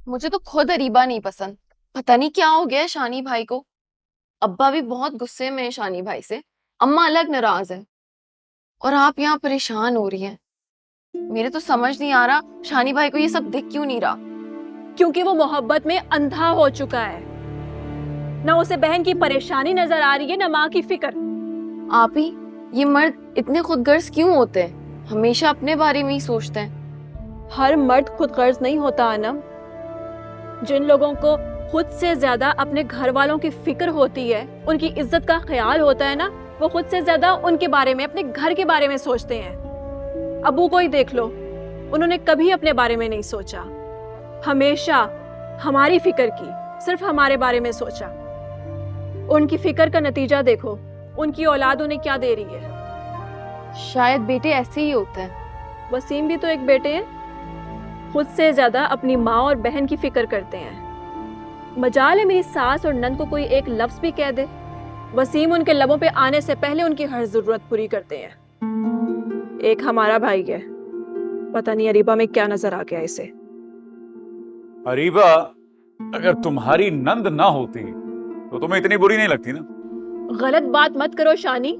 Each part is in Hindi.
मुझे तो खुद अरीबा नहीं पसंद। पता नहीं क्या हो गया है शानी भाई को। अब्बा भी बहुत गुस्से में है शानी भाई से। अम्मा अलग नाराज है। और आप यहाँ परेशान हो रही हैं। मेरे तो समझ नहीं आ रहा शानी भाई को ये सब दिख क्यों नहीं रहा। क्योंकि वो मोहब्बत में अंधा हो चुका है। ना उसे बहन की परेशानी नजर आ रही है, ना माँ की फिक्र। आप ही, ये मर्द इतने खुदगर्ज क्यों होते हैं? हमेशा अपने बारे में ही सोचते हैं। हर मर्द खुदगर्ज नहीं होता अनम। जिन लोगों को खुद से ज्यादा अपने घर वालों की फिक्र होती है, उनकी इज्जत का ख्याल होता है ना, वो खुद से ज्यादा उनके बारे में, अपने घर के बारे में सोचते हैं। अबू को ही देख लो, उन्होंने कभी अपने बारे में नहीं सोचा। हमेशा हमारी फिक्र की, सिर्फ हमारे बारे में सोचा। उनकी फिक्र का नतीजा देखो, उनकी औलाद उन्हें क्या दे रही है। शायद बेटे ऐसे ही होते हैं। वसीम भी तो एक बेटे हैं, खुद से ज्यादा अपनी माँ और बहन की फिक्र करते हैं। मजाल है मेरी सास और नंद को कोई एक लफ्ज भी कह दे, वसीम उनके लबों पे आने से पहले उनकी हर जरूरत पूरी करते हैं। एक हमारा भाई है, पता नहीं अरीबा में क्या नजर आ गया इसे। अरीबा अगर तुम्हारी नंद ना होती तो तुम्हें इतनी बुरी नहीं लगती ना। गलत बात मत करो शानी,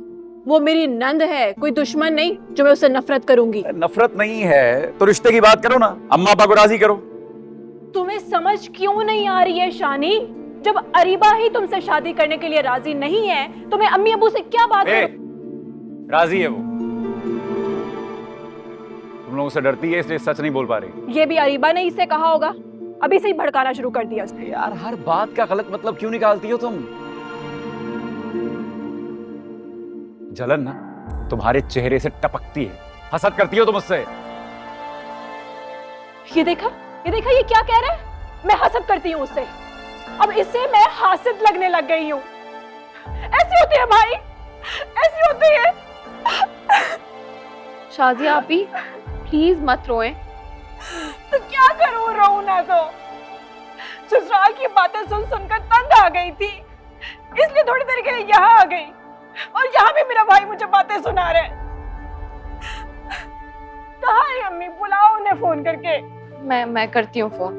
वो मेरी नंद है, कोई दुश्मन नहीं जो मैं उससे नफरत करूंगी। नफरत नहीं है तो रिश्ते की बात करो ना, अम्मा पापा को राजी करो। तुम्हें समझ क्यों नहीं आ रही है शानी? जब अरीबा ही तुमसे शादी करने के लिए राजी नहीं है तो मैं अम्मी अबू से क्या बात करूं? राजी है वो, तुम लोगों से डरती है इसलिए सच नहीं बोल पा रही। ये भी अरीबा ने इसे कहा होगा, अभी से ही भड़काना शुरू कर दिया उसने। यार हर बात का गलत मतलब क्यों निकालती हो तुम? जलन ना तुम्हारे चेहरे से टपकती है, हसद करती हो तुम मुझसे। ये देखा, ये क्या कह रहा है? मैं हसद करती हूँ उससे, अब इससे मैं हासिद लगने लग गई हूँ। ऐसी होती है भाई, ऐसी होती है। शाजिया आप ही प्लीज मत रोएं। तो क्या करूं, रोऊं ना तो? ससुराल की बातें सुन सुनकर तंग आ गई थी, इसलिए थोड़ी देर के लिए यहाँ आ गई, और यहाँ भी मेरा भाई मुझे बातें सुना रहे। कहाँ है अम्मी? बुलाओ उन्हें फोन करके। मैं करती हूँ फोन।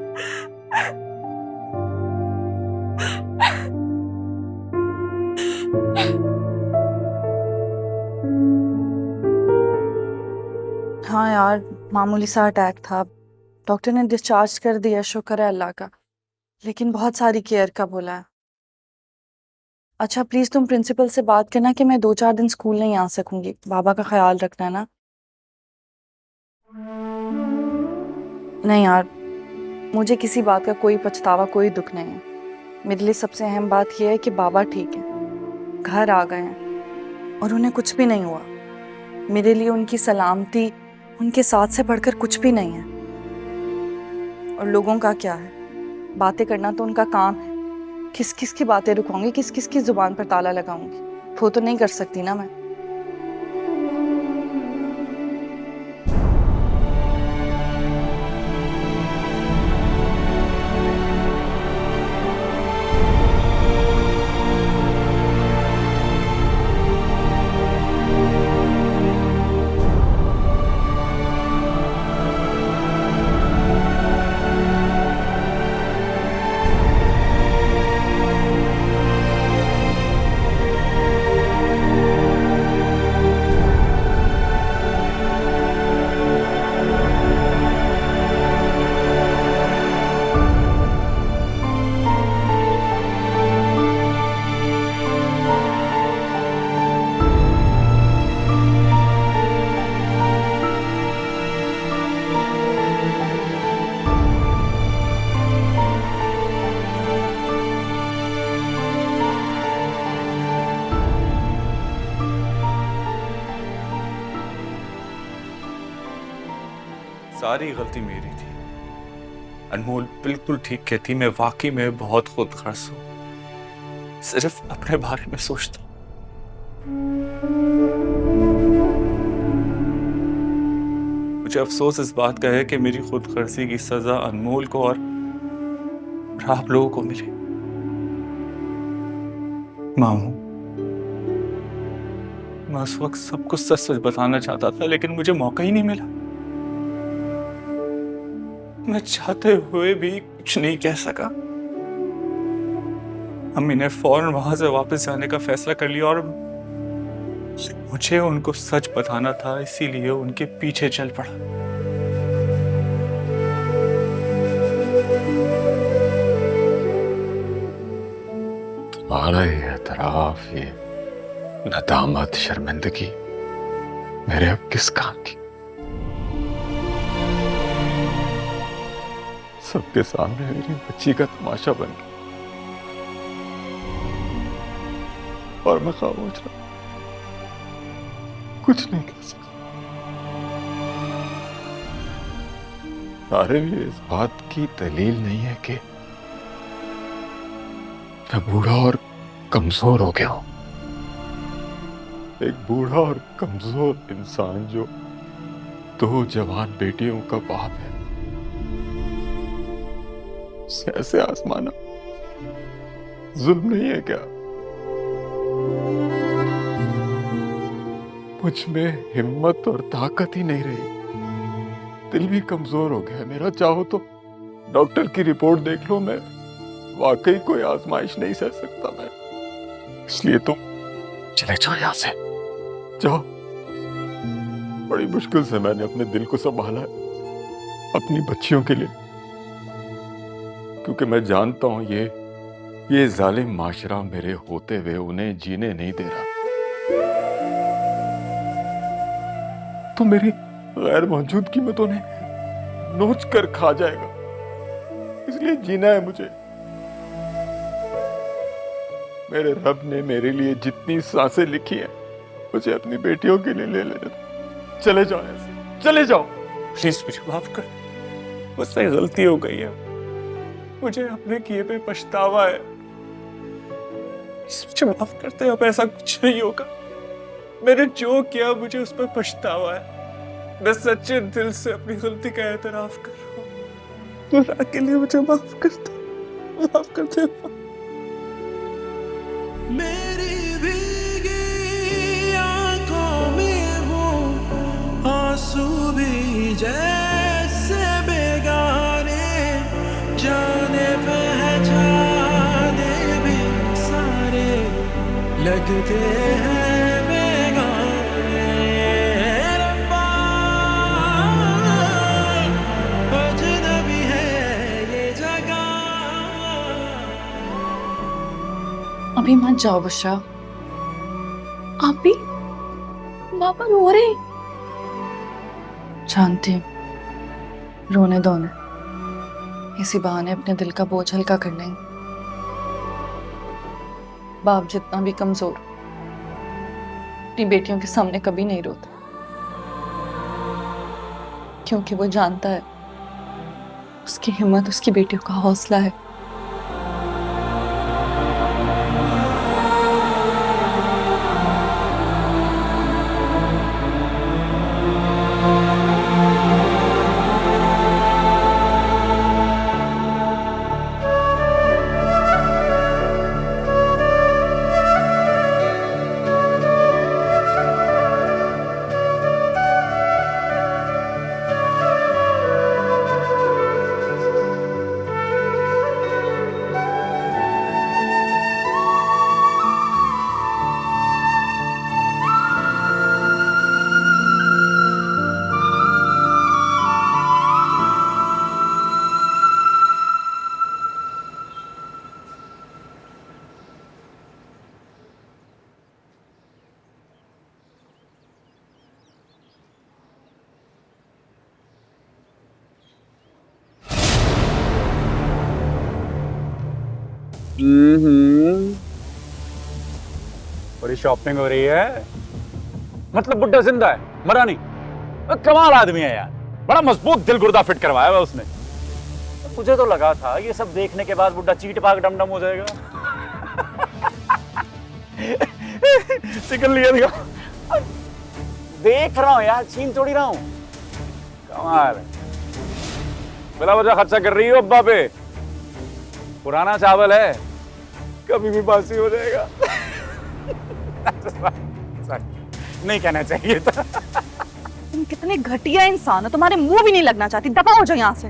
हाँ यार, मामूली सा अटैक था। डॉक्टर ने डिस्चार्ज कर दिया, शुक्र है अल्लाह का। लेकिन बहुत सारी केयर का बोला है। अच्छा प्लीज तुम प्रिंसिपल से बात करना कि मैं 2-4 दिन स्कूल नहीं आ सकूंगी। बाबा का ख्याल रखना ना। नहीं यार, मुझे किसी बात का कोई पछतावा, कोई दुख नहीं है। मेरे लिए सबसे अहम बात यह है कि बाबा ठीक है, घर आ गए हैं और उन्हें कुछ भी नहीं हुआ। मेरे लिए उनकी सलामती उनके साथ से बढ़कर कुछ भी नहीं है। और लोगों का क्या है, बातें करना तो उनका काम है। किस किस की बातें रुकाऊंगी, किस किस की जुबान पर ताला लगाऊंगी? वो तो नहीं कर सकती ना मैं। सारी गलती मेरी थी। अनमोल बिल्कुल ठीक कहती, मैं वाकई में बहुत खुदगर्ज हूं, सिर्फ अपने बारे में सोचता हूं। मुझे अफसोस इस बात का है कि मेरी खुदगर्जी की सजा अनमोल को और आप लोगों को मिली। मामू, मैं उस वक्त सब कुछ सच सच बताना चाहता था, लेकिन मुझे मौका ही नहीं मिला। मैं चाहते हुए भी कुछ नहीं कह सका। अम्मी ने फौरन वहां से वापस जाने का फैसला कर लिया और मुझे उनको सच बताना था, इसीलिए उनके पीछे चल पड़ा। तुम्हारा ये एतराफ, ये नदामत, शर्मिंदगी मेरे अब किस काम की? सबके सामने मेरी बच्ची का तमाशा बन गई और मैं खामोश रहा, कुछ नहीं कर सका। तारे भी इस बात की दलील नहीं है कि मैं बूढ़ा और कमजोर हो गया हूं। एक बूढ़ा और कमजोर इंसान जो 2 जवान बेटियों का बाप है, उसे ऐसे आजमाना जुल्म नहीं है क्या? मुझ में हिम्मत और ताकत ही नहीं रही, दिल भी कमजोर हो गया मेरा। चाहो तो डॉक्टर की रिपोर्ट देख लो, मैं वाकई कोई आजमाइश नहीं सह सकता मैं। इसलिए तुम चले जाओ यहां से, जाओ। बड़ी मुश्किल से मैंने अपने दिल को संभाला है अपनी बच्चियों के लिए, क्योंकि मैं जानता हूं ये जालिम माशरा मेरे होते हुए उन्हें जीने नहीं दे रहा। तो मेरी गैर मौजूदगी में तो उन्हें नोच कर खा जाएगा, इसलिए जीना है मुझे। मेरे रब ने मेरे लिए जितनी सांसें लिखी हैं, मुझे अपनी बेटियों के लिए ले लेने दो। चले जाओ ऐसे, चले जाओ। प्लीज मुझे माफ कर, मुझसे गलती हो गई है, मुझे अपने किए पे पछतावा है। मुझे माफ करते हैं, अब ऐसा कुछ नहीं होगा। मैंने जो किया मुझे उस पर पछतावा है। मैं सच्चे दिल से अपनी गलती का एतराफ कर रहा हूँ। खुदा के लिए मुझे माफ करते हो। मेरी भीगी आंखों में वो आंसू भी जैसे बेगाने, जाने पहचाने भी सारे लगते हैं बेगाने। रब्बा अजनबी है ये जगह। अभी मत जाओ बुशरा। आप भी? पापा रो रहे हैं। जानती हूँ, रोने दो उन्हें, इसी बहाने अपने दिल का बोझ हल्का कर लेंगे। बाप जितना भी कमजोर अपनी बेटियों के सामने कभी नहीं रोता, क्योंकि वो जानता है उसकी हिम्मत उसकी बेटियों का हौसला है। बड़ी शॉपिंग हो रही है। मतलब बुड्ढा जिंदा है, मरा नहीं। कमाल आदमी है यार, बड़ा मजबूत दिल गुर्दा फिट करवाया हुआ उसने। मुझे तो लगा था ये सब देखने के बाद बुड्ढा चीट पाक डमडम हो जाएगा। चिकन लिया दिखा। देख रहा हूँ यार, छीन थोड़ी रहा हूँ। कमाल है, बिला वजह खर्चा कर रही हो अब्बा पे। पुराना चावल है, कभी भी बासी हो जाएगा। नहीं कहना चाहिए था। तुम कितने घटिया इंसान हो, तुम्हारे मुंह भी नहीं लगना चाहती। दफा हो जाओ यहाँ से।